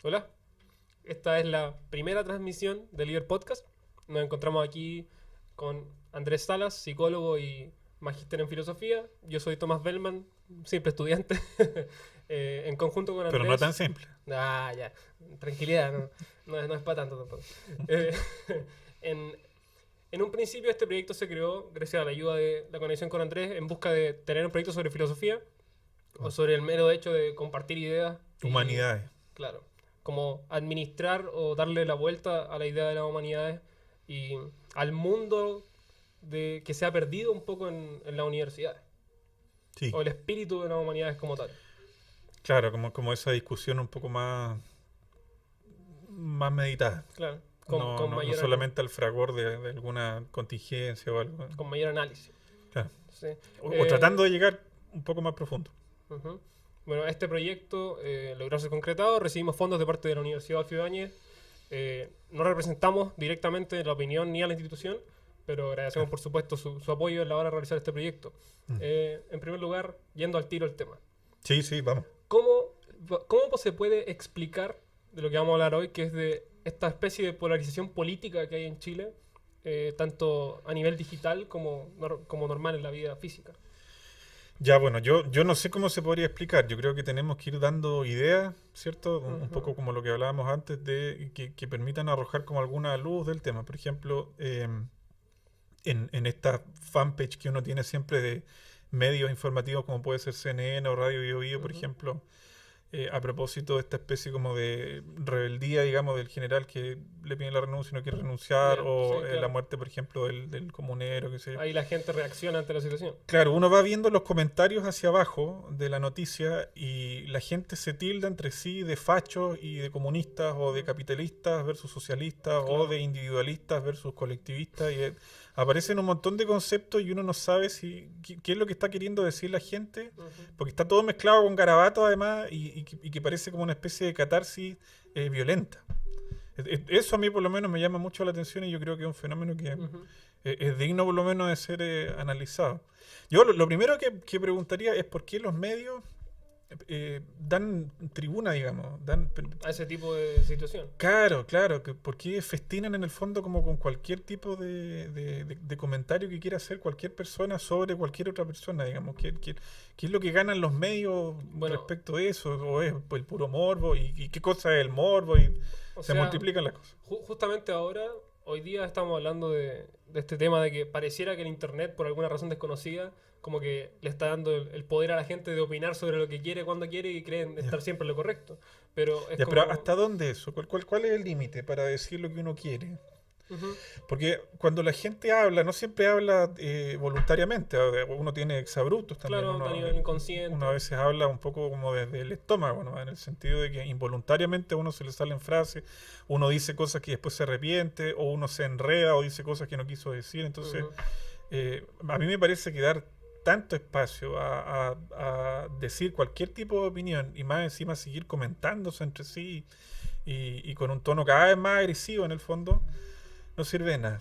Hola, esta es la primera transmisión de Líder Podcast. Nos encontramos aquí con Andrés Salas, psicólogo y magíster en filosofía. Yo soy Tomás Bellman, simple estudiante, en conjunto con Andrés. Pero no tan simple. Ah, ya, tranquilidad, no es para tanto tampoco. Eh, en, en un principio este proyecto se creó gracias a la ayuda de la conexión con Andrés en busca de tener un proyecto sobre filosofía o sobre el mero hecho de compartir ideas. Humanidades. Claro, como administrar o darle la vuelta a la idea de las humanidades y al mundo que se ha perdido un poco en las universidades, Sí, o el espíritu de las humanidades como tal. claro, como esa discusión un poco más meditada. Claro, No mayor, solamente al fragor de alguna contingencia o algo. con mayor análisis. Claro. Sí. O tratando de llegar un poco más profundo. Ujú. Bueno, este proyecto logró ser concretado. Recibimos fondos de parte de la Universidad Adolfo Ibáñez. No representamos directamente la opinión ni a la institución, pero agradecemos por supuesto su apoyo en la hora de realizar este proyecto. En primer lugar, yendo al tiro el tema. Sí, vamos. ¿Cómo se puede explicar de lo que vamos a hablar hoy, que es de esta especie de polarización política que hay en Chile, tanto a nivel digital como normal en la vida física? Ya, bueno, yo no sé cómo se podría explicar. Yo creo que tenemos que ir dando ideas, ¿cierto? Un poco como lo que hablábamos antes, de que permitan arrojar como alguna luz del tema. Por ejemplo, en esta fanpage que uno tiene siempre de medios informativos como puede ser CNN o Radio Bio Bio, por ejemplo, a propósito de esta especie como de rebeldía, digamos, del general que le pide la renuncia y no quiere renunciar, Bien, o sí, claro. la muerte, por ejemplo, del comunero, qué sé yo. Ahí la gente reacciona ante la situación. Claro, uno va viendo los comentarios hacia abajo de la noticia y la gente se tilda entre sí de fachos y de comunistas o de capitalistas versus socialistas Claro. o de individualistas versus colectivistas y aparecen un montón de conceptos y uno no sabe qué es lo que está queriendo decir la gente, porque está todo mezclado con garabatos además y que parece como una especie de catarsis violenta. Eso a mí por lo menos me llama mucho la atención y yo creo que es un fenómeno que es digno por lo menos de ser analizado. Yo lo primero que preguntaría es por qué los medios dan tribuna, digamos, A ese tipo de situación. Claro, ¿por qué festinan en el fondo como con cualquier tipo de comentario que quiera hacer cualquier persona sobre cualquier otra persona, digamos? ¿Qué es lo que ganan los medios respecto de eso? ¿O es el puro morbo? ¿Y qué cosa es el morbo? Y se multiplican las cosas. Justamente ahora, hoy día estamos hablando de este tema de que pareciera que el Internet, por alguna razón desconocida, como que le está dando el poder a la gente de opinar sobre lo que quiere, cuando quiere, y creen estar siempre en lo correcto. Pero pero ¿hasta dónde eso? ¿Cuál es el límite para decir lo que uno quiere? Porque cuando la gente habla, no siempre habla voluntariamente. Uno tiene exabruptos también. Claro, a nivel inconsciente. Uno a veces habla un poco como desde el estómago, ¿no? En el sentido de que involuntariamente a uno se le salen frases, uno dice cosas que después se arrepiente, o uno se enreda o dice cosas que no quiso decir. Entonces, a mí me parece que dar tanto espacio a decir cualquier tipo de opinión y más encima seguir comentándose entre sí y con un tono cada vez más agresivo en el fondo, no sirve de nada.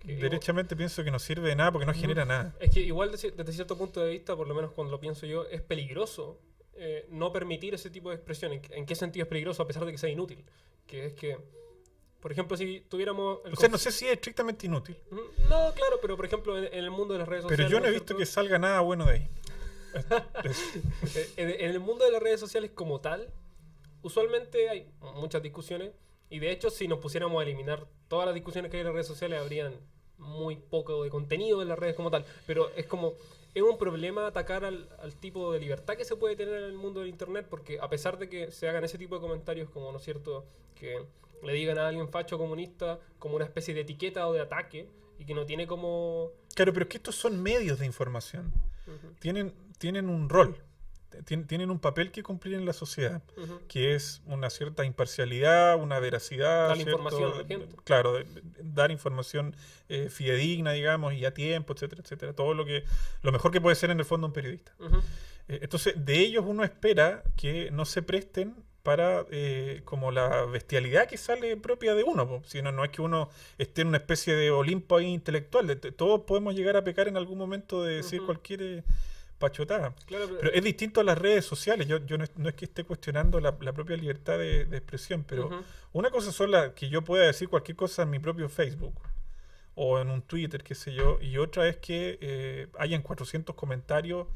Derechamente pienso que no sirve de nada porque no genera nada. Es que igual desde cierto punto de vista, por lo menos cuando lo pienso yo, es peligroso no permitir ese tipo de expresión. ¿En qué sentido es peligroso a pesar de que sea inútil? Que es que, por ejemplo, si tuviéramos... O sea, no sé si es estrictamente inútil. No, claro, pero por ejemplo en el mundo de las redes sociales... Pero yo no he visto que salga nada bueno de ahí. En el mundo de las redes sociales como tal, usualmente hay muchas discusiones. Y de hecho, si nos pusiéramos a eliminar todas las discusiones que hay en las redes sociales, habrían muy poco de contenido en las redes como tal. Pero es un problema atacar al tipo de libertad que se puede tener en el mundo del Internet, porque a pesar de que se hagan ese tipo de comentarios, como, ¿no es cierto?, que le digan a alguien facho comunista como una especie de etiqueta o de ataque, y que no tiene como... Claro, pero es que estos son medios de información. Tienen un rol. Tienen un papel que cumplir en la sociedad, que es una cierta imparcialidad, una veracidad. Dar información a la gente. Claro, dar información fidedigna, digamos, y a tiempo, etcétera, etcétera. Todo lo mejor que puede ser en el fondo un periodista. Entonces, de ellos uno espera que no se presten para como la bestialidad que sale propia de uno, si no es que uno esté en una especie de Olimpo ahí intelectual. Todos podemos llegar a pecar en algún momento de decir cualquier pachotada. Claro, Pero es distinto a las redes sociales. Yo no es que esté cuestionando la propia libertad de expresión, pero Ujú. una cosa son las que yo pueda decir cualquier cosa en mi propio Facebook o en un Twitter, qué sé yo, y otra es que hayan 400 comentarios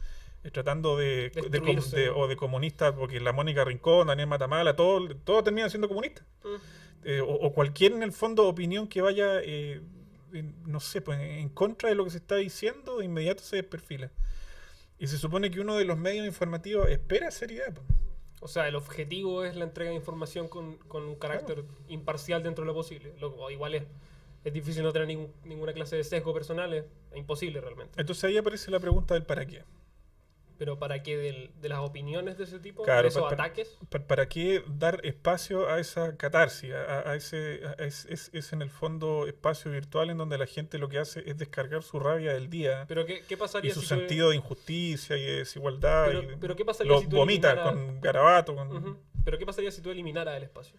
tratando Destruirse. o de comunistas, porque la Mónica Rincón, Daniel Matamala, todo termina siendo comunista. O cualquier, en el fondo, opinión que vaya, no sé, pues en contra de lo que se está diciendo, de inmediato se desperfila. Y se supone que uno de los medios informativos espera seriedad, pues. O sea, el objetivo es la entrega de información con un Claro. carácter imparcial dentro de lo posible. O igual es difícil no tener ninguna clase de sesgo personal, es imposible realmente. Entonces ahí aparece la pregunta del para qué. Pero ¿para qué de las opiniones de ese tipo? ¿De Claro, esos ataques? ¿para qué dar espacio a esa catarsis, es en el fondo espacio virtual en donde la gente lo que hace es descargar su rabia del día Pero ¿qué y pasaría su si tú... sentido de injusticia y de desigualdad Pero ¿qué pasaría lo si tú vomita eliminaras... con garabato, con... Ujú. Pero ¿qué pasaría si tú eliminaras el espacio?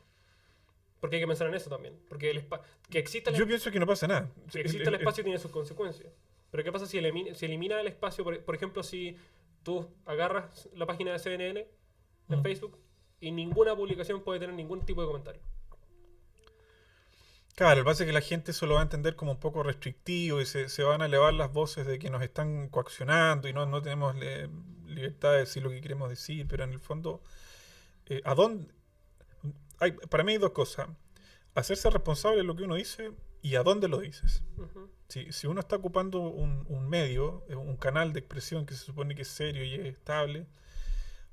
Porque hay que pensar en eso también. Porque que exista Yo pienso que no pasa nada. que exista el espacio tiene sus consecuencias. Pero ¿qué pasa si elimina el espacio? Por ejemplo, si tú agarras la página de CNN en Mm. Facebook y ninguna publicación puede tener ningún tipo de comentario. Claro, lo que pasa es que la gente eso lo va a entender como un poco restrictivo y se van a elevar las voces de que nos están coaccionando y no tenemos libertad de decir lo que queremos decir, pero en el fondo, ¿a dónde? Para mí hay dos cosas. Hacerse responsable de lo que uno dice y a dónde lo dices. Ujú. Si uno está ocupando un medio, un canal de expresión que se supone que es serio y es estable,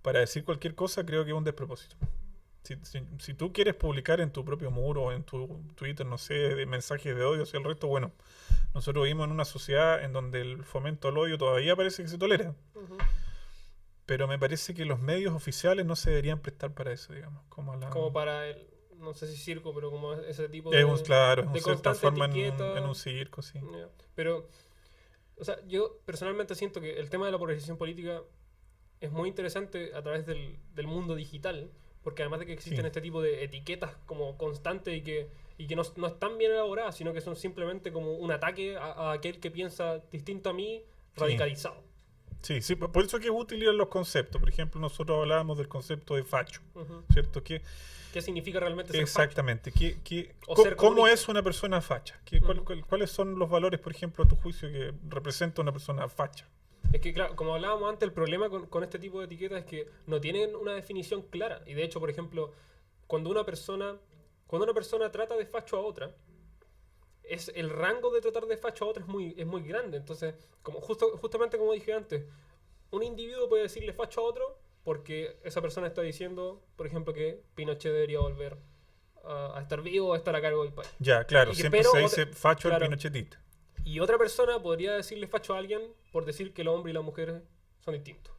para decir cualquier cosa creo que es un despropósito. Si tú quieres publicar en tu propio muro o en tu Twitter, no sé, de mensajes de odio hacia el resto, bueno, nosotros vivimos en una sociedad en donde el fomento al odio todavía parece que se tolera, Ujú. pero me parece que los medios oficiales no se deberían prestar para eso, digamos, como a la... Como para el, no sé si circo, pero como ese tipo Es un, claro, es un, de se constante transforma etiqueta. en un circo, sí. Ya. Pero, o sea, yo personalmente siento que el tema de la polarización política es muy interesante a través del mundo digital, porque además de que existen Sí. este tipo de etiquetas como constantes y que no están bien elaboradas, sino que son simplemente como un ataque a aquel que piensa distinto a mí, Sí. radicalizado. Sí, por eso que es útil ir a los conceptos. Por ejemplo, nosotros hablábamos del concepto de facho, Ujú. ¿cierto? ¿Qué significa realmente ser facho? Exactamente. O ser ¿Cómo comunista. es una persona facha? Ujú. ¿Cuáles son los valores, por ejemplo, a tu juicio que representa una persona facha? Es que, claro, como hablábamos antes, el problema con este tipo de etiquetas es que no tienen una definición clara. Y de hecho, por ejemplo, cuando una persona trata de facho a otra, el rango de tratar de facho a otra es muy grande. Entonces, justamente como dije antes, un individuo puede decirle facho a otro porque esa persona está diciendo, por ejemplo, que Pinochet debería volver a estar vivo o a estar a cargo del país. Ya, claro, siempre se dice facho al claro, pinochetista. y otra persona podría decirle facho a alguien por decir que el hombre y la mujer son distintos.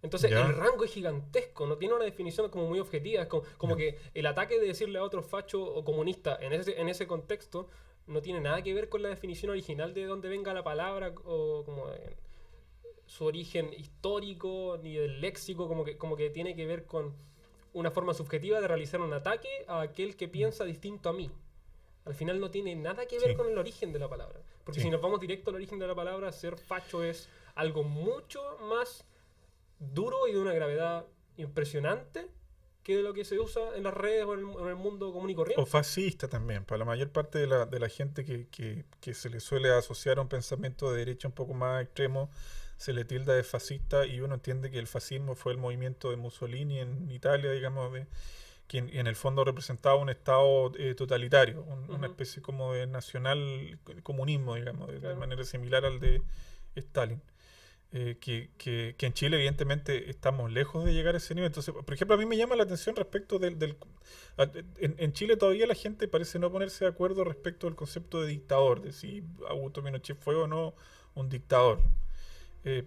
Entonces Ya. el rango es gigantesco, no tiene una definición como muy objetiva. Es como Ya. que el ataque de decirle a otro facho o comunista en ese contexto no tiene nada que ver con la definición original de dónde venga la palabra o como de su origen histórico ni del léxico, como que tiene que ver con una forma subjetiva de realizar un ataque a aquel que piensa distinto a mí. Al final no tiene nada que ver Sí. con el origen de la palabra. Porque Sí. si nos vamos directo al origen de la palabra, ser facho es algo mucho más duro y de una gravedad impresionante que de lo que se usa en las redes o en el mundo común y O corriente. fascista también. Para la mayor parte de la gente que se le suele asociar a un pensamiento de derecha un poco más extremo, se le tilda de fascista y uno entiende que el fascismo fue el movimiento de Mussolini en Italia, digamos, que en el fondo representaba un estado totalitario, una Ujú. especie como de nacional comunismo, digamos, de Claro. manera similar al de Stalin. Que en Chile evidentemente estamos lejos de llegar a ese nivel. Entonces, por ejemplo, a mí me llama la atención respecto en Chile todavía la gente parece no ponerse de acuerdo respecto del concepto de dictador, de si Augusto Pinochet fue o no un dictador.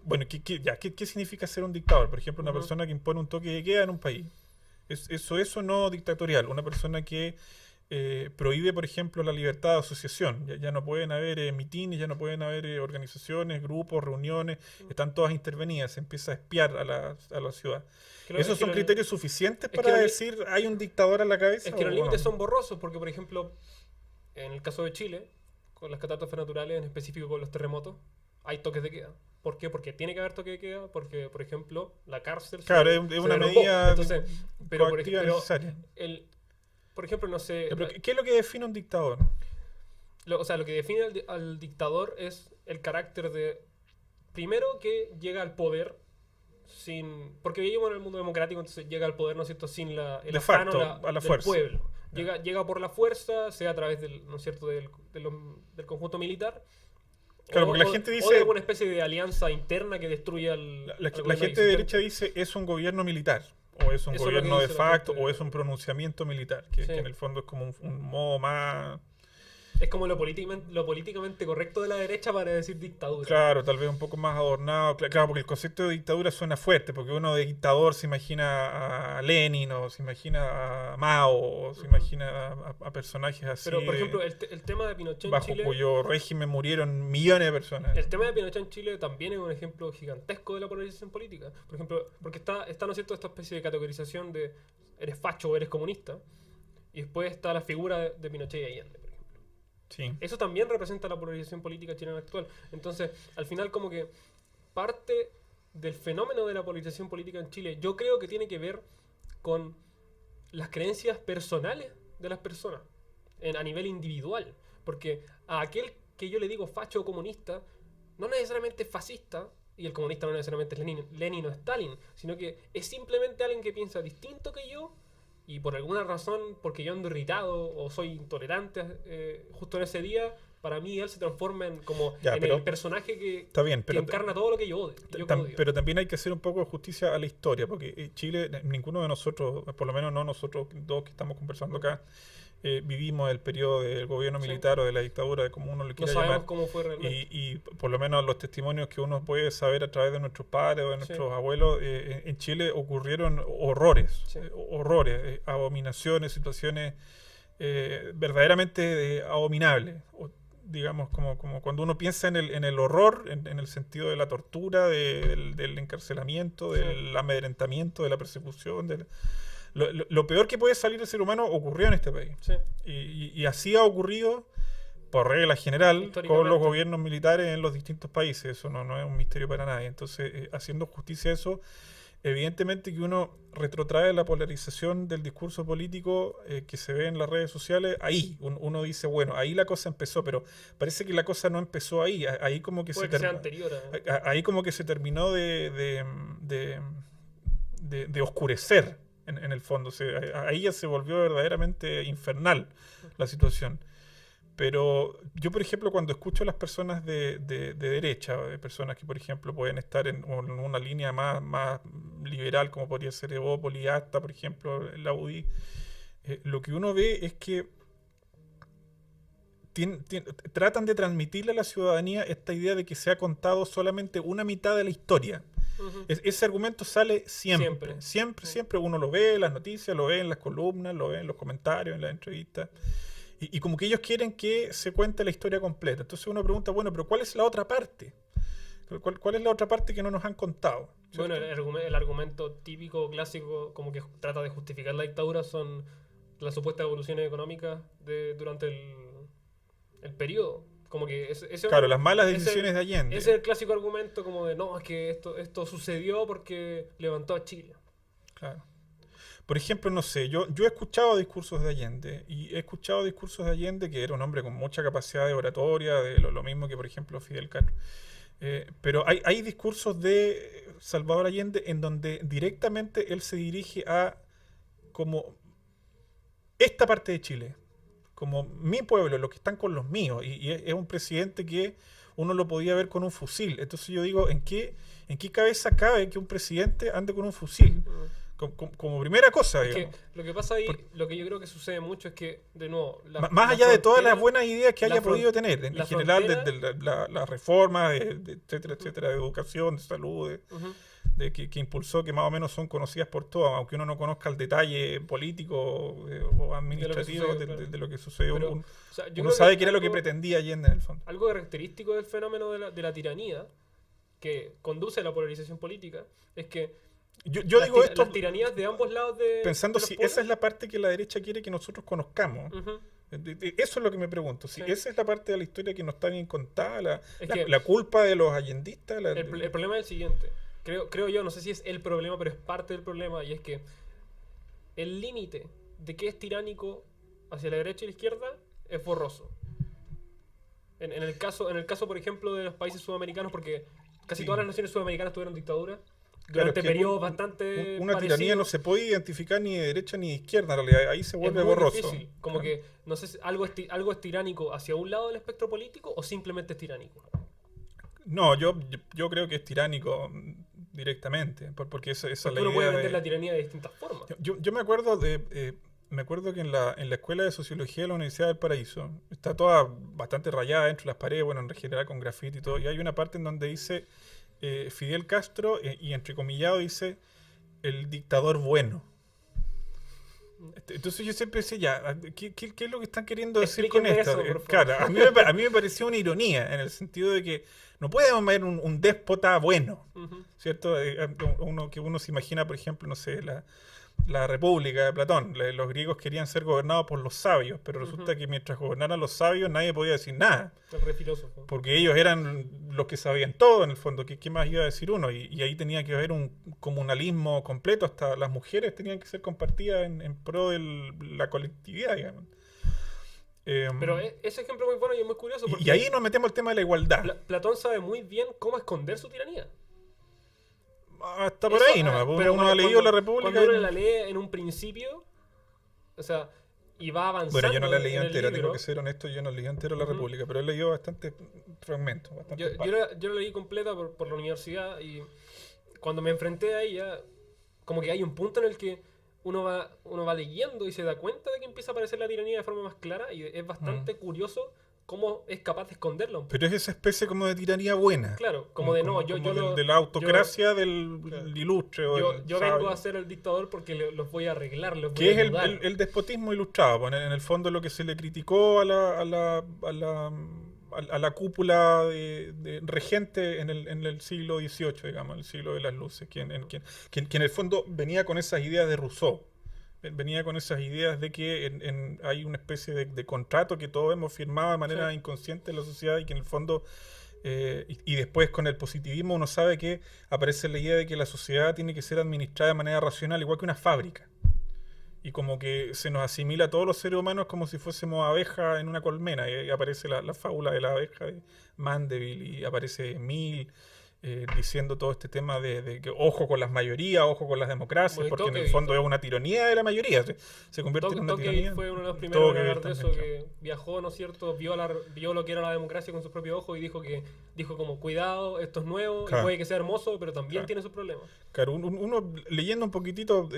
Bueno, ¿qué significa ser un dictador? Por ejemplo, una Ujú. persona que impone un toque de queda en un país. Eso no dictatorial. Una persona que prohíbe, por ejemplo, la libertad de asociación. Ya no pueden haber mitines, ya no pueden haber organizaciones, grupos, reuniones. Están todas intervenidas. Se empieza a espiar a la ciudad. ¿Esos son criterios suficientes que para los li- decir hay un dictador a la cabeza? Es que los o límites no? son borrosos porque, por ejemplo, en el caso de Chile, con las catástrofes naturales, en específico con los terremotos, hay toques de queda. ¿Por qué? Porque tiene que haber toque de queda, porque, por ejemplo, la cárcel Claro, se es una derrumbó. medida Entonces, pero, coactiva necesaria. por ejemplo, no sé, Pero ¿qué es lo que define un dictador? o sea, lo que define al dictador es el carácter de, primero, que llega al poder sin, porque vivimos en el mundo democrático, entonces llega al poder, ¿no es cierto?, sin el De afano facto, a la del fuerza. pueblo. Llega por la fuerza, sea a través del, ¿no es cierto?, del conjunto militar. Claro, porque la gente o de dice, alguna especie de alianza interna que destruya la al gobierno gente de existente. derecha dice es un gobierno militar, o es un Eso es lo que gobierno de dice la facto, gente. o es un pronunciamiento militar, que Sí. en el fondo es como un modo más... Es como lo políticamente correcto de la derecha para decir dictadura. Claro, tal vez un poco más adornado. Claro, porque el concepto de dictadura suena fuerte, porque uno de dictador se imagina a Lenin, o se imagina a Mao, o se imagina a personajes así Pero, por ejemplo, el tema de Pinochet en bajo Chile... cuyo régimen murieron millones de personas. El tema de Pinochet en Chile también es un ejemplo gigantesco de la polarización política. Por ejemplo, porque está ¿no es cierto?, esta especie de categorización de eres facho o eres comunista. Y después está la figura de Pinochet y Allende, por ejemplo. Sí. Eso también representa la polarización política chilena actual. Entonces, al final, como que parte del fenómeno de la polarización política en Chile, yo creo que tiene que ver con las creencias personales de las personas, a nivel individual. Porque a aquel que yo le digo facho o comunista, no necesariamente es fascista, y el comunista no necesariamente es Lenin o Stalin, sino que es simplemente alguien que piensa distinto que yo, y por alguna razón, porque yo ando irritado o soy intolerante justo en ese día, para mí él se transforma en el personaje que está bien, que encarna todo lo que yo odio. Pero también hay que hacer un poco de justicia a la historia, porque Chile, ninguno de nosotros, por lo menos no nosotros dos que estamos conversando acá, vivimos el periodo del gobierno militar o de la dictadura, de como uno le quiera no sabemos llamar. cómo fue realmente. Y por lo menos los testimonios que uno puede saber a través de nuestros padres o de nuestros abuelos, en Chile ocurrieron horrores, abominaciones, situaciones verdaderamente abominables. Digamos, como cuando uno piensa en el horror, en el sentido de la tortura, del encarcelamiento, del amedrentamiento, de la persecución, lo peor que puede salir del ser humano ocurrió en este país. Sí. Y así ha ocurrido, por regla general, con los gobiernos militares en los distintos países. Eso no es un misterio para nadie. Entonces, haciendo justicia a eso, evidentemente que uno retrotrae la polarización del discurso político que se ve en las redes sociales. Ahí uno dice, bueno, ahí la cosa empezó, pero parece que la cosa no empezó ahí. Ahí como que sea anterior ahí como que se terminó de oscurecer en el fondo. Ahí ya se volvió verdaderamente infernal la situación. Pero yo, por ejemplo, cuando escucho a las personas de derecha, de personas que, por ejemplo, pueden estar en una línea más liberal, como podría ser Evópolis, ACTA, por ejemplo, la UDI, lo que uno ve es que tratan de transmitirle a la ciudadanía esta idea de que se ha contado solamente una mitad de la historia. Uh-huh. Ese argumento sale siempre uno lo ve en las noticias, lo ve en las columnas, lo ve en los comentarios, en las entrevistas. Y como que ellos quieren que se cuente la historia completa. Entonces uno pregunta, bueno, pero ¿cuál es la otra parte? ¿Cuál es la otra parte que no nos han contado? ¿Cierto? Bueno, el argumento típico, clásico, como que trata de justificar la dictadura, son las supuestas evoluciones económicas durante el periodo. Como que claro, las malas decisiones de Allende. Ese es el clásico argumento como de, no, es que esto sucedió porque levantó a Chile. Claro. Por ejemplo, no sé, yo he escuchado discursos de Allende, y he escuchado discursos de Allende que era un hombre con mucha capacidad de oratoria, de lo mismo que, por ejemplo, Fidel Castro. Pero hay discursos de Salvador Allende en donde directamente él se dirige a como esta parte de Chile, como mi pueblo, los que están con los míos, y es un presidente que uno lo podía ver con un fusil. Entonces yo digo, ¿en qué cabeza cabe que un presidente ande con un fusil? Como primera cosa, digamos. Lo que pasa ahí, lo que yo creo que sucede mucho es que, de nuevo... más allá de todas las buenas ideas que haya podido tener, en general, desde la reforma, etcétera, de educación, de salud, que impulsó, que más o menos son conocidas por todos, aunque uno no conozca el detalle político o administrativo de lo que sucedió. Pero, uno sabe que era lo que pretendía Allende en el fondo. Algo característico del fenómeno de la tiranía, que conduce a la polarización política, es que yo digo esto las tiranías de ambos lados pensando si esa es la parte que la derecha quiere que nosotros conozcamos. Eso es lo que me pregunto. Si Sí. esa es la parte de la historia que no está bien contada, Es que la culpa de los allendistas. el problema es el siguiente. Creo yo, no sé si es el problema, pero es parte del problema, y es que el límite de qué es tiránico hacia la derecha y la izquierda es borroso. En el caso, por ejemplo, de los países sudamericanos, porque casi Sí. todas las naciones sudamericanas tuvieron dictadura Claro, durante es que periodos bastante una tiranía no parecidos. se puede identificar ni de derecha ni de izquierda, en realidad. Ahí se Es vuelve muy borroso. difícil. Como Claro. que, no sé si algo es tiránico hacia un lado del espectro político o simplemente es tiránico. No, yo creo que es tiránico directamente, porque esa es Porque la uno puede idea vender la de... tiranía de distintas formas. Yo me acuerdo me acuerdo que en la escuela de sociología de la Universidad del Paraíso está toda bastante rayada dentro de las paredes, bueno, en general con grafiti y todo, y hay una parte en donde dice Fidel Castro, y entrecomillado dice el dictador bueno. Entonces yo siempre decía, ya, ¿qué es lo que están queriendo decir con Explíquenme esto? eso, por favor. Claro, a mí me pareció una ironía, en el sentido de que no podemos ver un déspota bueno, Ujú. ¿cierto? Uno se imagina, por ejemplo, no sé, la República de Platón. Los griegos querían ser gobernados por los sabios, pero resulta Ujú. que mientras gobernaran los sabios nadie podía decir nada, El re filósofo. porque ellos eran los que sabían todo, en el fondo. ¿Qué más iba a decir uno? Y ahí tenía que haber un comunalismo completo, hasta las mujeres tenían que ser compartidas en pro de la colectividad, digamos. Pero ese ejemplo es muy bueno y es muy curioso porque Y ahí nos metemos el tema de la igualdad. Platón sabe muy bien cómo esconder su tiranía. Hasta por Eso, ahí nomás. pero Uno ha leído La República. Cuando uno la lee en un principio, o sea, y va avanzando. Bueno, yo no la leí en el entera, libro, tengo que ser honesto, yo no leí entera La Ujú. República, pero he leído bastantes fragmentos. Yo, Bastantes yo la leí completa por la universidad y cuando me enfrenté a ella, como que hay un punto en el que uno va leyendo y se da cuenta de que empieza a aparecer la tiranía de forma más clara y es bastante curioso cómo es capaz de esconderla un poco. Pero es esa especie como de tiranía buena. Claro, como de no, de la autocracia del claro. ilustre. O del Yo vengo sabio. a ser el dictador porque los voy a arreglar, los voy Que a es ayudar. el despotismo ilustrado. Pues, en el fondo lo que se le criticó a la cúpula de regente en el siglo XVIII, digamos, el siglo de las luces, que en el fondo venía con esas ideas de Rousseau. Venía con esas ideas de que hay una especie de contrato que todos hemos firmado de manera Sí. inconsciente en la sociedad y que en el fondo, y después con el positivismo uno sabe que aparece la idea de que la sociedad tiene que ser administrada de manera racional, igual que una fábrica. Y como que se nos asimila a todos los seres humanos como si fuésemos abejas en una colmena. Y aparece la fábula de la abeja de Mandeville y aparece Mill diciendo todo este tema de que ojo con las mayorías, ojo con las democracias, Bueno, y porque en el Tocqueville fondo es una tiranía de la mayoría. Se convierte en una Tocqueville tiranía. fue uno de los primeros en hablar de eso, También, que viajó, ¿no es cierto? Vio lo que era la democracia con sus propios ojos y dijo como, cuidado, esto es nuevo, y Claro. puede que sea hermoso, pero también Claro. tiene sus problemas. Claro, uno leyendo un poquitito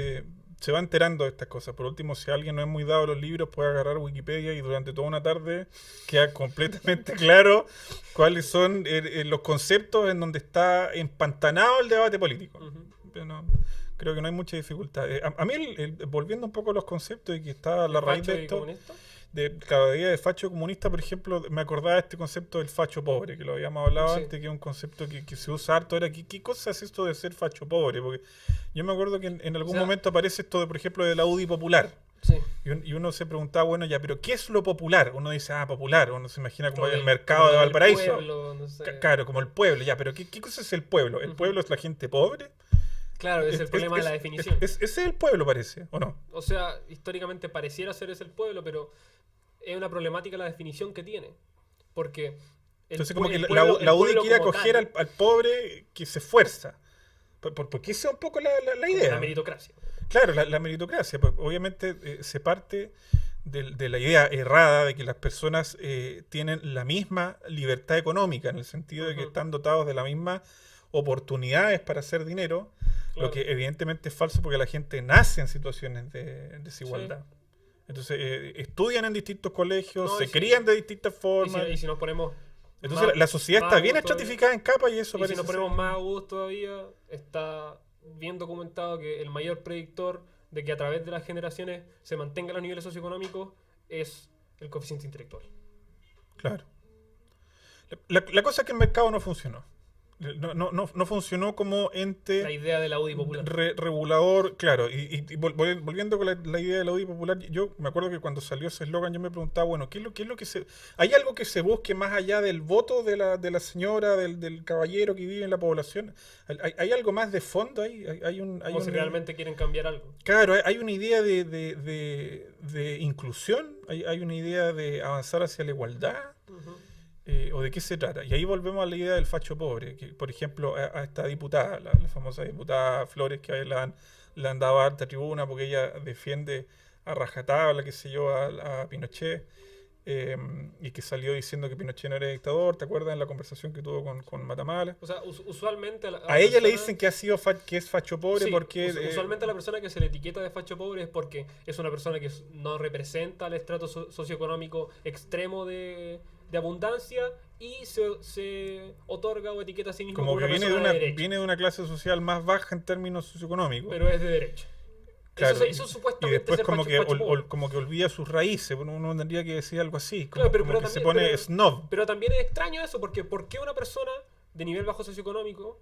se va enterando de estas cosas. Por último, si alguien no es muy dado a los libros, puede agarrar Wikipedia y durante toda una tarde queda completamente claro cuáles son los conceptos en donde está empantanado el debate político. Ujú. Pero creo que no hay mucha dificultad. A mí, volviendo un poco a los conceptos y que está a la raíz Facho de y esto, comunista. de cada día de facho comunista, por ejemplo, me acordaba de este concepto del facho pobre, que lo habíamos hablado Sí. antes, que es un concepto que se usa harto ahora. ¿Qué cosa es esto de ser facho pobre? Porque yo me acuerdo que en algún O sea, momento aparece esto, por ejemplo, de la UDI popular. Sí. Y uno se preguntaba, bueno, ya, pero ¿qué es lo popular? Uno dice, popular. Uno se imagina como el el- mercado como de el Valparaíso. pueblo, no sé. Claro, como el pueblo, ya, pero ¿qué cosa es el pueblo? ¿El Ujú. pueblo es la gente pobre? Claro, es el problema de la definición. Ese es el pueblo, parece, ¿o no? O sea, históricamente pareciera ser ese el pueblo, pero es una problemática la definición que tiene. Porque Entonces, como que el la pueblo UDI quiere como acoger tal, al pobre que se esfuerza. Porque esa es un poco la como idea. la meritocracia. Claro, la meritocracia. Pues, obviamente se parte de la idea errada de que las personas tienen la misma libertad económica, en el sentido de que Ujú. están dotados de las mismas oportunidades para hacer dinero, Claro. lo que evidentemente es falso porque la gente nace en situaciones de desigualdad. Entonces, estudian en distintos colegios, No, se y si- crían de distintas Y formas. si nos ponemos Entonces, más- la sociedad más está bien agudos todavía- estratificada en capas y eso Y si parece nos ponemos ser- más agudos todavía, está bien documentado que el mayor predictor de que a través de las generaciones se mantengan los niveles socioeconómicos es el coeficiente intelectual. Claro. La cosa es que el mercado no funcionó. No funcionó como ente La idea de la UDI popular. regulador, claro. Y volviendo con la idea de la UDI popular, yo me acuerdo que cuando salió ese eslogan yo me preguntaba, bueno, ¿qué es lo que se... ¿Hay algo que se busque más allá del voto de la señora, del caballero que vive en la población? ¿Hay algo más de fondo ahí? Como si realmente quieren cambiar algo. Claro, hay una idea de inclusión, hay una idea de avanzar hacia la igualdad. ¿O de qué se trata? Y ahí volvemos a la idea del facho pobre, que por ejemplo a esta diputada, la famosa diputada Flores, que a él le han dado harta tribuna porque ella defiende a rajatabla, qué sé yo, a Pinochet, y que salió diciendo que Pinochet no era dictador, ¿te acuerdas en la conversación que tuvo con Matamala? O sea, usualmente a ella le dicen que que es facho pobre sí, porque... usualmente a la persona que se le etiqueta de facho pobre es porque es una persona que no representa el estrato socioeconómico extremo de abundancia y se otorga o etiqueta a sí mismo como que viene de una clase social más baja en términos socioeconómicos. Pero es de derecha. Claro, eso supuestamente y después como facho que olvida sus raíces, uno tendría que decir algo así, claro, pero que también, se pone snob. Pero también es extraño eso, porque ¿por qué una persona de nivel bajo socioeconómico,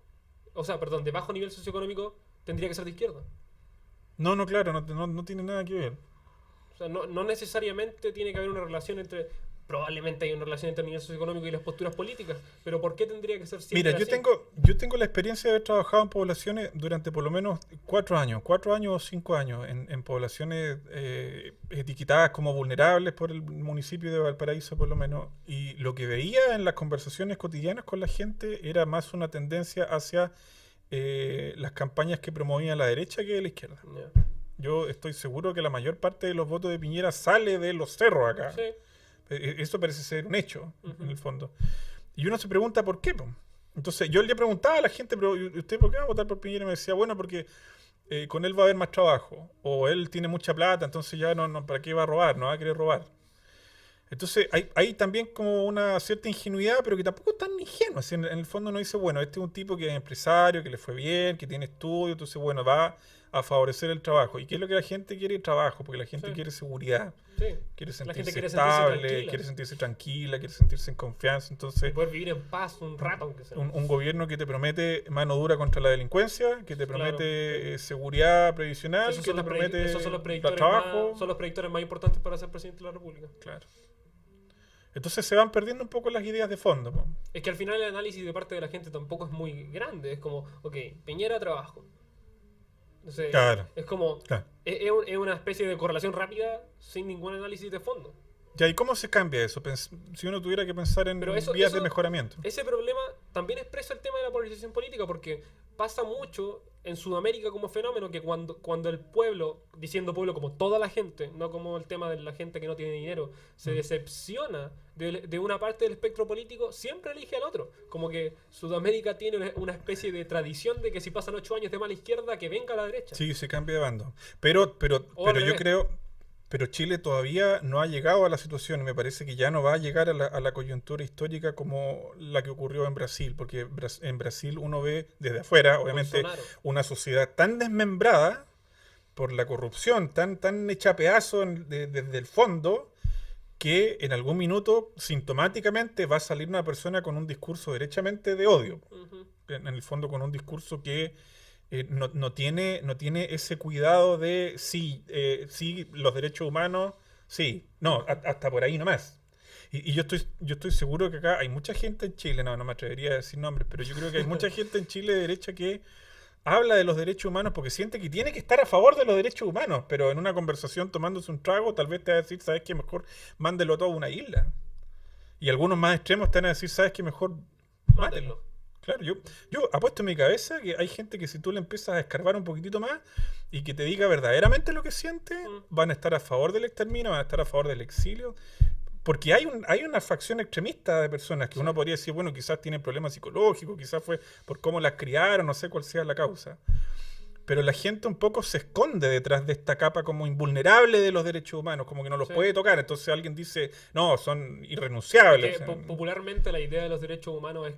o sea, perdón, de bajo nivel socioeconómico, tendría que ser de izquierda? No, claro, no tiene nada que ver. O sea, no necesariamente tiene que haber una relación entre... Probablemente hay una relación entre el nivel socioeconómico y las posturas políticas, pero ¿por qué tendría que ser siempre Mira, así? yo tengo la experiencia de haber trabajado en poblaciones durante por lo menos 4 años o 5 años, en poblaciones etiquetadas como vulnerables por el municipio de Valparaíso por lo menos, y lo que veía en las conversaciones cotidianas con la gente era más una tendencia hacia las campañas que promovía la derecha que de la izquierda. Yeah. Yo estoy seguro que la mayor parte de los votos de Piñera sale de los cerros acá. Sí. Eso parece ser un hecho, en el fondo. Y uno se pregunta por qué. Entonces yo le preguntaba a la gente, pero ¿usted por qué va a votar por Piñera? Y me decía, bueno, porque con él va a haber más trabajo. O él tiene mucha plata, entonces ya ¿para qué va a robar? No va a querer robar. Entonces hay también como una cierta ingenuidad, pero que tampoco es tan ingenua. En el fondo uno dice, bueno, este es un tipo que es empresario, que le fue bien, que tiene estudio, entonces bueno, va a favorecer el trabajo. ¿Y qué es lo que la gente quiere? Trabajo, porque la gente quiere seguridad. Sí. Quiere La gente sentirse quiere estable, quiere sentirse tranquila, quiere sentirse en confianza. Entonces, poder vivir en paz un rato, aunque sea. Un gobierno que te promete mano dura contra la delincuencia, que te promete seguridad previsional, que te promete esos son los predictores trabajo. son los predictores más importantes para ser presidente de la República. Claro. Entonces se van perdiendo un poco las ideas de fondo. Es que al final el análisis de parte de la gente tampoco es muy grande. Es como, ok, Piñera, trabajo. Entonces, claro. Es como, claro. Es una especie de correlación rápida sin ningún análisis de fondo. Ya, ¿y cómo se cambia eso? Si uno tuviera que pensar en vías de mejoramiento. Ese problema también expresa el tema de la polarización política, porque pasa mucho en Sudamérica como fenómeno que cuando el pueblo, diciendo pueblo como toda la gente, no como el tema de la gente que no tiene dinero, se decepciona de una parte del espectro político, siempre elige al otro. Como que Sudamérica tiene una especie de tradición de que si pasan 8 años de mala izquierda, que venga a la derecha. Sí, se cambia de bando. Pero yo creo... Pero Chile todavía no ha llegado a la situación y me parece que ya no va a llegar a la coyuntura histórica como la que ocurrió en Brasil, porque en Brasil uno ve desde afuera, obviamente, una sociedad tan desmembrada por la corrupción, tan hecha a pedazos desde el fondo, que en algún minuto sintomáticamente va a salir una persona con un discurso derechamente de odio, en el fondo con un discurso que... no tiene ese cuidado de sí, los derechos humanos, sí, no, hasta por ahí nomás. Y yo estoy seguro que acá hay mucha gente en Chile, no me atrevería a decir nombres, pero yo creo que hay mucha gente en Chile de derecha que habla de los derechos humanos porque siente que tiene que estar a favor de los derechos humanos, pero en una conversación tomándose un trago tal vez te va a decir, ¿sabes qué? Mejor mándelo todo a una isla. Y algunos más extremos te van a decir, ¿sabes qué? Mejor mátenlo. Claro, yo apuesto en mi cabeza que hay gente que si tú le empiezas a escarbar un poquitito más y que te diga verdaderamente lo que siente, van a estar a favor del exterminio, van a estar a favor del exilio. Porque hay una facción extremista de personas que uno podría decir, bueno, quizás tienen problemas psicológicos, quizás fue por cómo las criaron, no sé cuál sea la causa. Pero la gente un poco se esconde detrás de esta capa como invulnerable de los derechos humanos, como que no los puede tocar. Entonces alguien dice, no, son irrenunciables. Popularmente la idea de los derechos humanos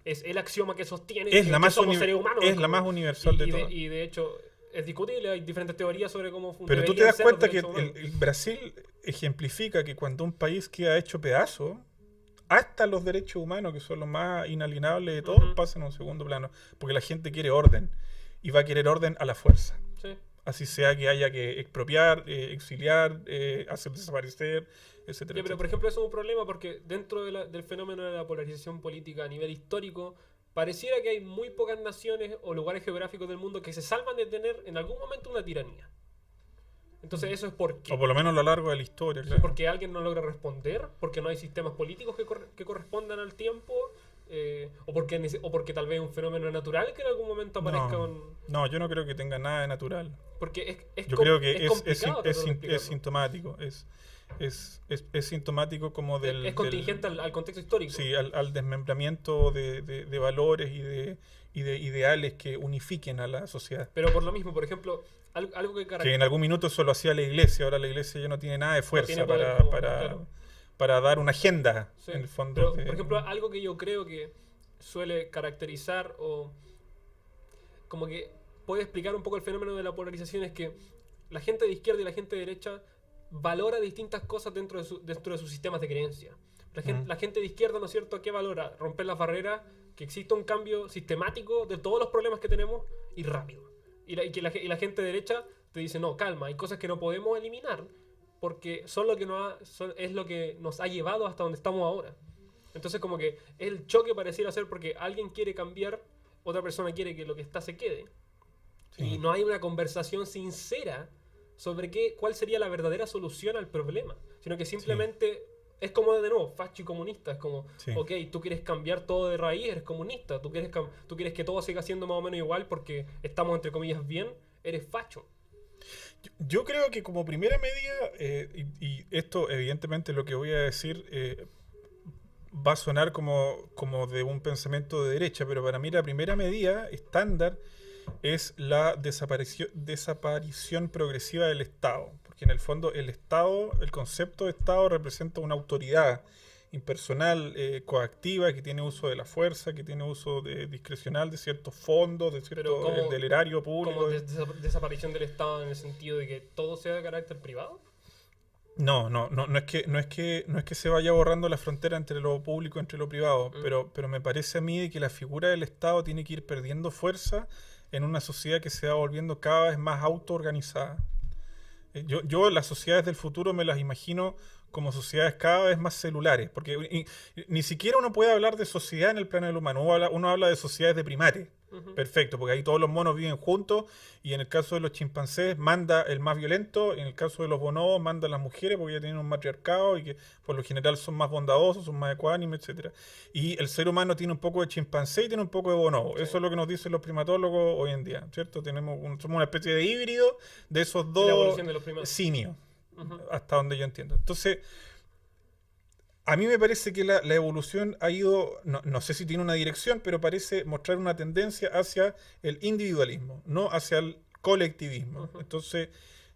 es el axioma que sostiene es que la más somos seres humanos. Es la más universal de todas. Y de hecho es discutible, hay diferentes teorías sobre cómo funciona. Pero tú te das cuenta que el Brasil ejemplifica que cuando un país queda hecho pedazo, hasta los derechos humanos, que son los más inalienables de todos, pasan a un segundo plano, porque la gente quiere orden, y va a querer orden a la fuerza. Sí. Así sea que haya que expropiar, exiliar, hacer desaparecer, etcétera. Ya, pero por ejemplo eso es un problema porque dentro del fenómeno de la polarización política a nivel histórico, pareciera que hay muy pocas naciones o lugares geográficos del mundo que se salvan de tener en algún momento una tiranía. Entonces eso es porque... O por lo menos a lo largo de la historia, claro. Porque alguien no logra responder, porque no hay sistemas políticos que correspondan al tiempo, o porque tal vez es un fenómeno natural que en algún momento aparezca No, yo no creo que tenga nada de natural. Porque yo creo que es es sintomático. Es sintomático como del... Es contingente al contexto histórico. Sí, al desmembramiento de valores y de ideales que unifiquen a la sociedad. Pero por lo mismo, por ejemplo, algo que en algún minuto eso lo hacía la iglesia, ahora la iglesia ya no tiene nada de fuerza no poder, para dar una agenda, sí. en el fondo. Pero, por ejemplo, algo que yo creo que suele caracterizar o como que puede explicar un poco el fenómeno de la polarización es que la gente de izquierda y la gente de derecha valora distintas cosas dentro de sus sistemas de creencia. La gente de izquierda, ¿no es cierto?, ¿qué valora? Romper las barreras, que exista un cambio sistemático de todos los problemas que tenemos y rápido. Y la gente de derecha te dice, no, calma, hay cosas que no podemos eliminar porque es lo que nos ha llevado hasta donde estamos ahora. Entonces como que el choque pareciera ser porque alguien quiere cambiar, otra persona quiere que lo que está se quede. Sí. Y no hay una conversación sincera sobre cuál sería la verdadera solución al problema, sino que simplemente es como de nuevo, facho y comunista, es como, ok, tú quieres cambiar todo de raíz, eres comunista, tú quieres que todo siga siendo más o menos igual porque estamos entre comillas bien, eres facho. Yo creo que como primera medida, y esto evidentemente lo que voy a decir va a sonar como de un pensamiento de derecha, pero para mí la primera medida estándar es la desaparición progresiva del Estado, porque en el fondo el concepto de Estado representa una autoridad impersonal, coactiva, que tiene uso de la fuerza, que tiene uso discrecional de ciertos fondos, del erario público. ¿Como desaparición del Estado en el sentido de que todo sea de carácter privado? No es que se vaya borrando la frontera entre lo público y entre lo privado, pero me parece a mí que la figura del Estado tiene que ir perdiendo fuerza en una sociedad que se va volviendo cada vez más autoorganizada. Yo las sociedades del futuro me las imagino como sociedades cada vez más celulares, porque ni siquiera uno puede hablar de sociedad en el plano del humano, uno habla de sociedades de primates. Perfecto, porque ahí todos los monos viven juntos y en el caso de los chimpancés manda el más violento, en el caso de los bonobos manda las mujeres porque ya tienen un matriarcado y que por lo general son más bondadosos, son más ecuánimes, etcétera. Y el ser humano tiene un poco de chimpancé y tiene un poco de bonobo. Sí. Eso es lo que nos dicen los primatólogos hoy en día, ¿cierto? Somos una especie de híbrido de esos dos simios, hasta donde yo entiendo. Entonces, a mí me parece que la evolución ha ido, no sé si tiene una dirección, pero parece mostrar una tendencia hacia el individualismo, no hacia el colectivismo. Entonces,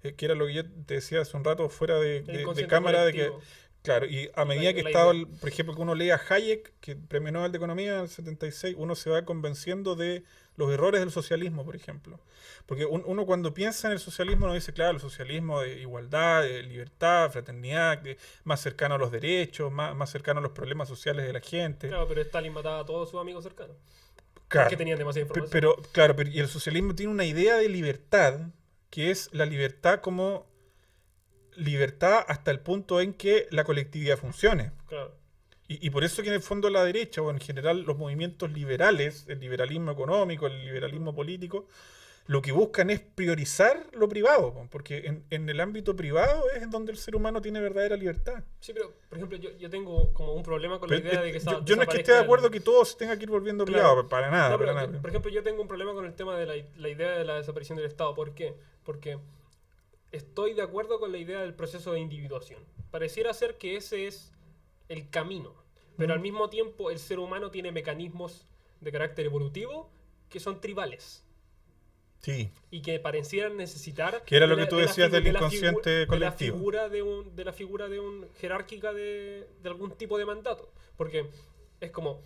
que era lo que yo te decía hace un rato fuera de cámara, colectivo. De que, claro, y a medida que estaba, por ejemplo, que uno lea Hayek, que Premio Nobel de Economía en el 76, uno se va convenciendo de los errores del socialismo, por ejemplo. Porque uno cuando piensa en el socialismo, uno dice, claro, el socialismo de igualdad, de libertad, fraternidad, más cercano a los derechos, más cercano a los problemas sociales de la gente. Claro, pero Stalin mataba a todos sus amigos cercanos. Claro, que tenían demasiada información. Pero y el socialismo tiene una idea de libertad, que es la libertad como libertad hasta el punto en que la colectividad funcione. Claro. Y por eso que en el fondo la derecha, o en general los movimientos liberales, el liberalismo económico, el liberalismo político, lo que buscan es priorizar lo privado, porque en el ámbito privado es donde el ser humano tiene verdadera libertad. Sí, pero, por ejemplo, yo tengo como un problema con la idea de que yo no es que esté de acuerdo que todo se tenga que ir volviendo privado, para nada. No, pero, para nada. Por ejemplo, yo tengo un problema con el tema de la idea de la desaparición del Estado. ¿Por qué? Porque estoy de acuerdo con la idea del proceso de individuación. Pareciera ser que ese es el camino, pero al mismo tiempo el ser humano tiene mecanismos de carácter evolutivo que son tribales. Sí. Y que parecieran necesitar... Que era lo que tú decías del inconsciente colectivo. De la figura de un jerárquica de algún tipo de mandato. Porque es como...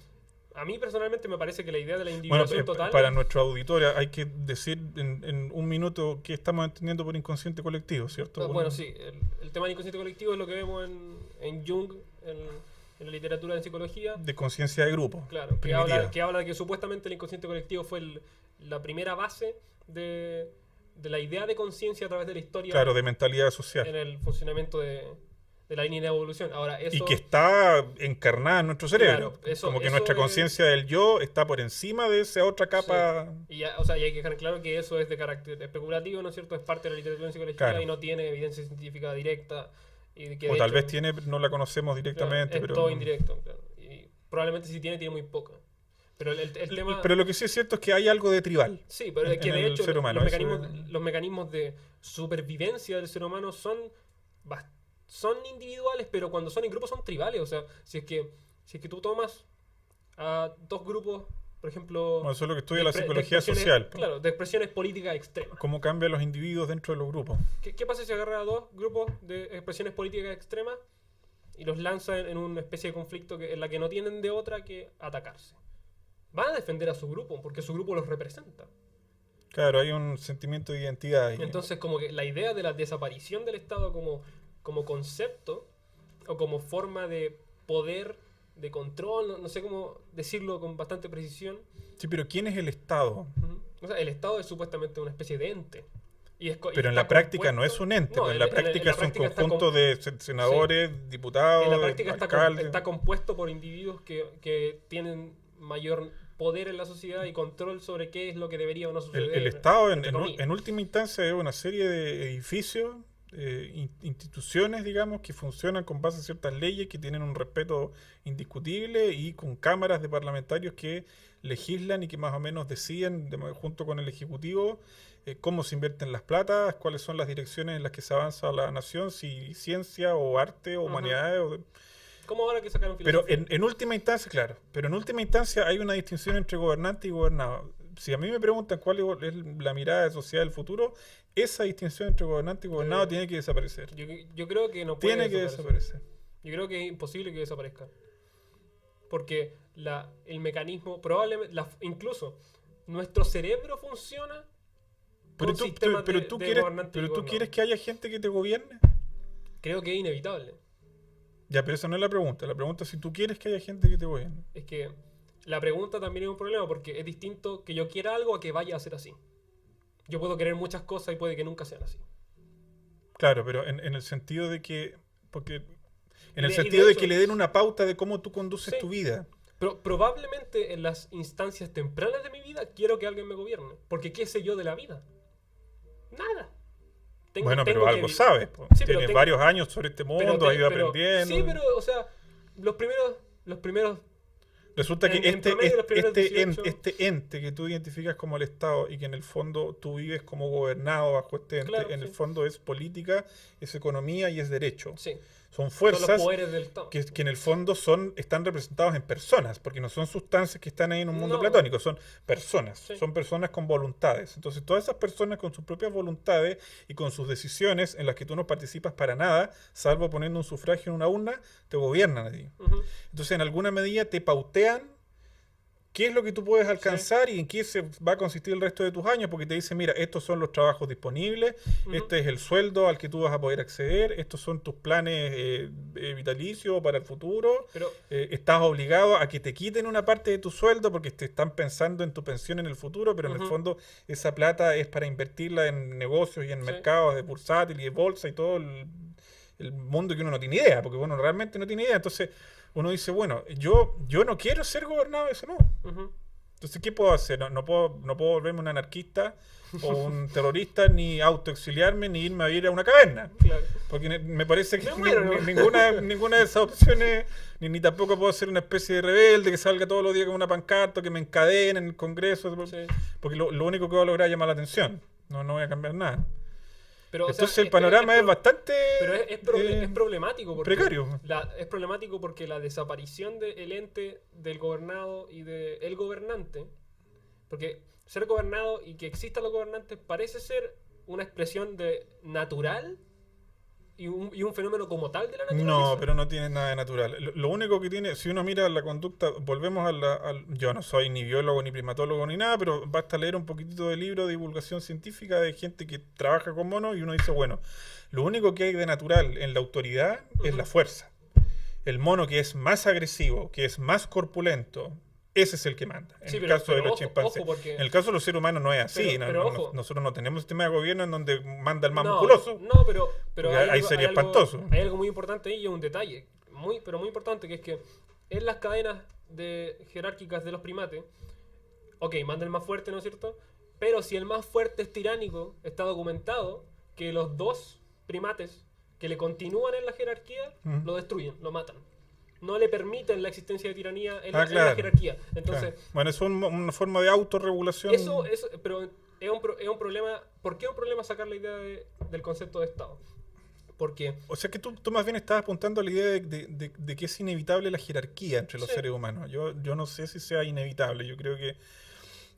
A mí personalmente me parece que la idea de la individuación total... Para nuestra auditoria hay que decir en un minuto qué estamos entendiendo por inconsciente colectivo, ¿cierto? Bueno, sí. El tema del inconsciente colectivo es lo que vemos en Jung, en la literatura en psicología. De conciencia de grupo. Claro, primitiva. que habla de que supuestamente el inconsciente colectivo fue la primera base de la idea de conciencia a través de la historia. Claro, de mentalidad social. En el funcionamiento de la línea de evolución. Ahora, eso, y que está encarnada en nuestro cerebro. Claro, como que nuestra conciencia del yo está por encima de esa otra capa. Sí. Y hay que dejar claro que eso es de carácter especulativo, ¿no es cierto? Es parte de la literatura en psicología, claro, y no tiene evidencia científica directa. Y que o de tal hecho, vez tiene, no la conocemos directamente. Claro, es pero todo indirecto. Claro. Y probablemente si tiene muy poca. Pero el tema... Pero lo que sí es cierto es que hay algo de tribal. Sí, pero es que de hecho ser humano, los mecanismos de supervivencia del ser humano son individuales, pero cuando son en grupos son tribales. O sea, si es que tú tomas a dos grupos, por ejemplo... Bueno, eso es lo que estudia la psicología social. Claro, de expresiones políticas extremas. ¿Cómo cambian los individuos dentro de los grupos? ¿Qué pasa si agarra a dos grupos de expresiones políticas extremas y los lanza en una especie de conflicto en la que no tienen de otra que atacarse? Van a defender a su grupo, porque su grupo los representa. Claro, hay un sentimiento de identidad ahí. Entonces, como que la idea de la desaparición del Estado como concepto, o como forma de poder, de control, no sé cómo decirlo con bastante precisión. Sí, pero ¿quién es el Estado? O sea, el Estado es supuestamente una especie de ente. Pero en la práctica no es un ente, en la práctica es un conjunto de senadores, diputados, en la práctica alcaldes. está compuesto por individuos que tienen mayor poder en la sociedad y control sobre qué es lo que debería o no suceder. El Estado, en última instancia, es una serie de edificios, instituciones, digamos, que funcionan con base a ciertas leyes que tienen un respeto indiscutible y con cámaras de parlamentarios que legislan y que más o menos deciden, junto con el Ejecutivo, cómo se invierten las platas, cuáles son las direcciones en las que se avanza la nación, si ciencia o arte o humanidades. ¿Cómo ahora que sacaron filosofía? Pero en última instancia, claro, pero en última instancia hay una distinción entre gobernante y gobernado. Si a mí me preguntan cuál es la mirada de sociedad del futuro, esa distinción entre gobernante y gobernado tiene que desaparecer. Yo creo que no puede Tiene que desaparecer. Yo creo que es imposible que desaparezca. Porque el mecanismo, probablemente, incluso nuestro cerebro funciona pero tú quieres que haya gente que te gobierne. Creo que es inevitable. Ya, pero esa no es la pregunta. La pregunta es si tú quieres que haya gente que te gobierne. Es que la pregunta también es un problema, porque es distinto que yo quiera algo a que vaya a ser así. Yo puedo querer muchas cosas y puede que nunca sean así. Claro, pero en el sentido de que... de que le den una pauta de cómo tú conduces tu vida. Pero probablemente en las instancias tempranas de mi vida quiero que alguien me gobierne. Porque ¿qué sé yo de la vida? Nada. Pero algo sabes. Sí, tienes varios años sobre este mundo, has ido aprendiendo. Sí, pero, o sea, los primeros resulta que este ente que tú identificas como el Estado y que en el fondo tú vives como gobernado bajo este ente, el fondo es política, es economía y es derecho. Sí. Son fuerzas son los poderes del Estado. que en el fondo están representados en personas, porque no son sustancias que están ahí en un mundo platónico, son personas, son personas con voluntades. Entonces todas esas personas con sus propias voluntades y con sus decisiones en las que tú no participas para nada, salvo poniendo un sufragio en una urna, te gobiernan a ti. Entonces en alguna medida te pautean qué es lo que tú puedes alcanzar y en qué se va a consistir el resto de tus años, porque te dicen, mira, estos son los trabajos disponibles, este es el sueldo al que tú vas a poder acceder, estos son tus planes vitalicios para el futuro, pero estás obligado a que te quiten una parte de tu sueldo porque te están pensando en tu pensión en el futuro, pero en el fondo esa plata es para invertirla en negocios y en mercados de bursátil y de bolsa y todo el mundo que uno no tiene idea, porque uno realmente no tiene idea. Entonces uno dice, bueno, yo no quiero ser gobernado de eso, no. Entonces, ¿qué puedo hacer? No puedo volverme un anarquista o un terrorista, ni autoexiliarme, ni irme a vivir a una caverna. Claro. Porque me parece que ninguna de esas opciones, ni tampoco puedo ser una especie de rebelde que salga todos los días con una pancarta, que me encadene en el Congreso, porque lo único que voy a lograr es llamar la atención. No voy a cambiar nada. Pero, entonces el panorama es bastante es problemático porque precario. Es problemático porque la desaparición del ente, del gobernado y del gobernante, porque ser gobernado y que existan los gobernantes parece ser una expresión de natural y un fenómeno como tal de la naturaleza. No, pero no tiene nada de natural. Lo único que tiene, si uno mira la conducta, volvemos yo no soy ni biólogo, ni primatólogo, ni nada, pero basta leer un poquitito de libro de divulgación científica de gente que trabaja con monos y uno dice, bueno, lo único que hay de natural en la autoridad es la fuerza. el mono que es más agresivo, que es más corpulento, ese es el que manda. En Sí, el pero- caso de pero los ojo, chimpancés. ojo, porque- En el caso de los seres humanos no es así. Pero ojo. Nosotros no tenemos un sistema de gobierno en donde manda el más No, musculoso. no, pero Porque ahí sería espantoso. Hay algo muy importante ahí y un detalle, pero muy importante, que es que en las cadenas jerárquicas de los primates, ok, manda el más fuerte, ¿no es cierto? Pero si el más fuerte es tiránico, está documentado que los dos primates que le continúan en la jerarquía lo destruyen, lo matan. No le permiten la existencia de tiranía en la claro. jerarquía. Entonces, Claro. Bueno, es una forma de autorregulación. eso, pero es un problema. ¿Por qué es un problema sacar la idea del concepto de Estado? Porque O sea que tú más bien estás apuntando a la idea de que es inevitable la jerarquía entre los Sí. seres humanos. Yo no sé si sea inevitable. Yo creo que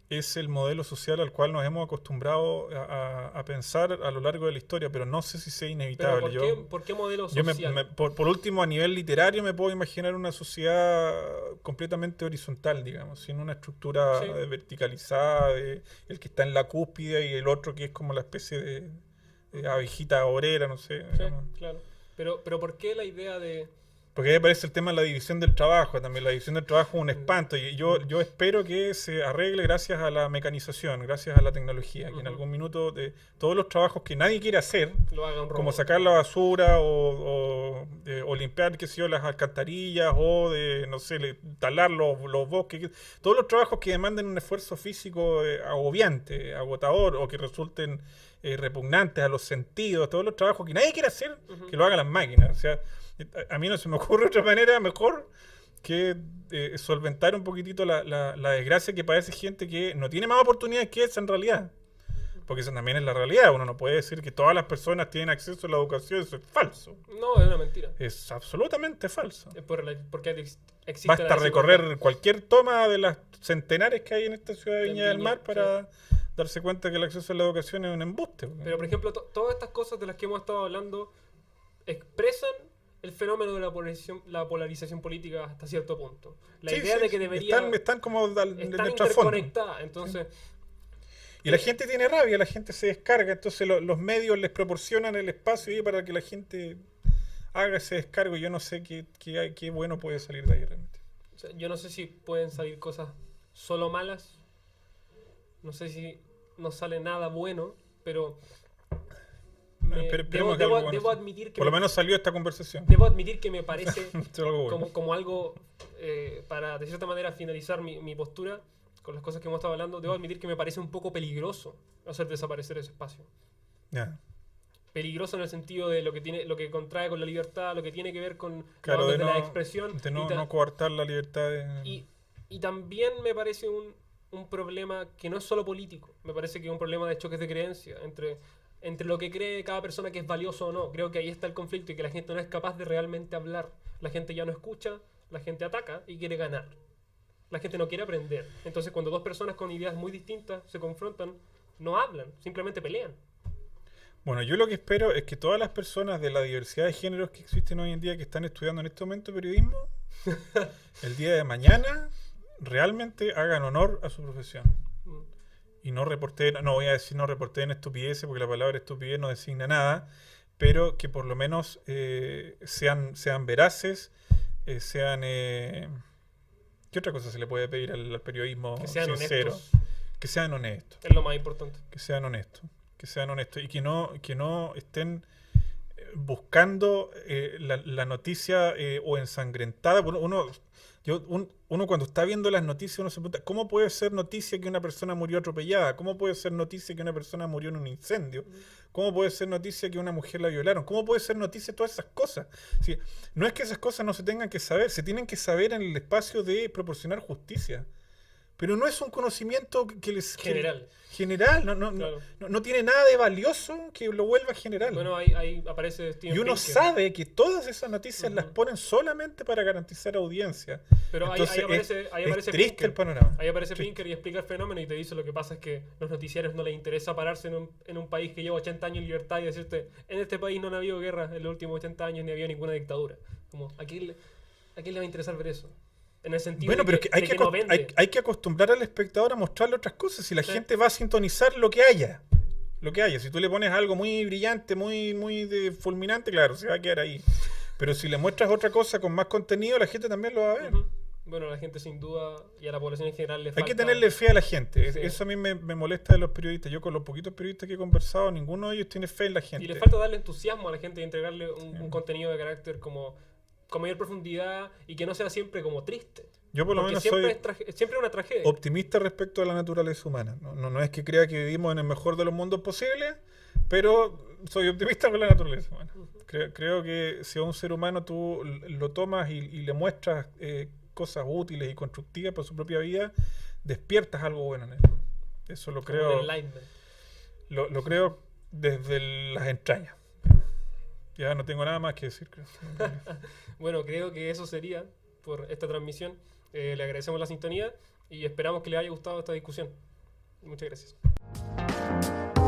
es el modelo social al cual nos hemos acostumbrado a pensar a lo largo de la historia, pero no sé si sea pero inevitable. ¿por qué modelo Yo social? por último, a nivel literario, me puedo imaginar una sociedad completamente horizontal, digamos, sin una estructura Sí. verticalizada, el que está en la cúspide y el otro que es como la especie de abejita obrera, no sé. Sí, digamos. claro. Pero ¿por qué la idea de... Porque ahí aparece el tema de la división del trabajo, también la división del trabajo es un espanto, y yo espero que se arregle gracias a la mecanización, gracias a la tecnología, que en algún minuto de todos los trabajos que nadie quiere hacer, lo haga un robot? como sacar la basura o limpiar, qué sé yo, las alcantarillas o de, no sé, talar los bosques, todos los trabajos que demanden un esfuerzo físico agobiante, agotador o que resulten repugnantes a los sentidos, todos los trabajos que nadie quiere hacer, que lo hagan las máquinas. O sea, a mí no se me ocurre otra manera mejor que solventar un poquitito la desgracia que padece gente que no tiene más oportunidades que esa en realidad. Porque eso también es la realidad. Uno no puede decir que todas las personas tienen acceso a la educación. Eso es falso. No, es una mentira. Es absolutamente falso. Es porque existe Basta la recorrer desigualdad. cualquier toma de las centenares que hay en esta ciudad de En Viña del Viña, Mar para darse cuenta que el acceso a la educación es un embuste. Pero, por ejemplo, todas estas cosas de las que hemos estado hablando expresan el fenómeno de la polarización política hasta cierto punto. La Sí, idea sí, de que sí. debería... Están como en están el trasfondo. interconectadas. Entonces, Y la gente tiene rabia, la gente se descarga, entonces los medios les proporcionan el espacio ahí para que la gente haga ese descargo. Yo no sé qué bueno puede salir de ahí realmente. o sea, yo no sé si pueden salir cosas solo malas. No sé si no sale nada bueno, pero... Esperemos que algo bueno debo sea. admitir que Por lo menos salió esta conversación. debo admitir que me parece Esto es algo bueno. como algo para de cierta manera finalizar mi postura con las cosas que hemos estado hablando. Debo admitir que me parece un poco peligroso hacer desaparecer ese espacio. Ya. Peligroso en el sentido de lo que contrae con la libertad, lo que tiene que ver con Claro, los de ámbitos de no, la expresión de y no, ta- no coartar la libertad de... y también me parece un problema que no es solo político. Me parece que es un problema de choques de creencia entre lo que cree cada persona que es valioso o no. Creo que ahí está el conflicto y que la gente no es capaz de realmente hablar. La gente ya no escucha, la gente ataca y quiere ganar. La gente no quiere aprender. Entonces, cuando dos personas con ideas muy distintas se confrontan, no hablan, simplemente pelean. Bueno, yo lo que espero es que todas las personas de la diversidad de géneros que existen hoy en día que están estudiando en este momento periodismo, el día de mañana realmente hagan honor a su profesión. Mm. Y no reporteen, no voy a decir no reporteen estupideces porque la palabra estupidez no designa nada, pero que por lo menos sean veraces, sean... ¿Qué otra cosa se le puede pedir al periodismo Que sean sincero? honestos. Que sean honestos. Es lo más importante. Que sean honestos. Que sean honestos. Y que no estén buscando la noticia o ensangrentada. Uno cuando está viendo las noticias, uno se pregunta, ¿cómo puede ser noticia que una persona murió atropellada? ¿Cómo puede ser noticia que una persona murió en un incendio? ¿Cómo puede ser noticia que una mujer la violaron? ¿Cómo puede ser noticia todas esas cosas? Sí, no es que esas cosas no se tengan que saber, se tienen que saber en el espacio de proporcionar justicia. Pero no es un conocimiento que les... General. General, Claro. no tiene nada de valioso que lo vuelva general. Bueno, ahí aparece Steven Y uno Pinker. sabe que todas esas noticias las ponen solamente para garantizar audiencia. Pero Entonces, ahí es aparece triste Pinker. el panorama. Ahí aparece Triste. Pinker y explica el fenómeno y te dice lo que pasa es que los noticiarios no les interesa pararse en un país que lleva 80 años en libertad y decirte, en este país no ha habido guerra en los últimos 80 años ni ha habido ninguna dictadura. Como, ¿a quién le va a interesar ver eso? En el sentido Bueno, pero es que hay de que, que no vende. hay que acostumbrar al espectador a mostrarle otras cosas. Si la Sí. gente va a sintonizar lo que haya. Lo que haya. Si tú le pones algo muy brillante, muy fulminante, claro, se va a quedar ahí. Pero si le muestras otra cosa con más contenido, la gente también lo va a ver. Bueno, la gente sin duda y a la población en general le Hay falta... que tenerle fe a la gente. Sí. Eso a mí me molesta de los periodistas. Yo con los poquitos periodistas que he conversado, ninguno de ellos tiene fe en la gente. Y le falta darle entusiasmo a la gente y entregarle un contenido de carácter como con mayor profundidad y que no sea siempre como triste. Yo por lo Porque menos siempre soy es siempre una tragedia. optimista respecto a la naturaleza humana. No es que crea que vivimos en el mejor de los mundos posibles, pero soy optimista con la naturaleza humana. Creo que si a un ser humano tú lo tomas y le muestras cosas útiles y constructivas para su propia vida, despiertas algo bueno en él. Eso lo Como creo. el enlightenment. Lo creo desde las entrañas. Ya no tengo nada más que decir, creo. Bueno, creo que eso sería por esta transmisión. Le agradecemos la sintonía y esperamos que les haya gustado esta discusión. Muchas gracias.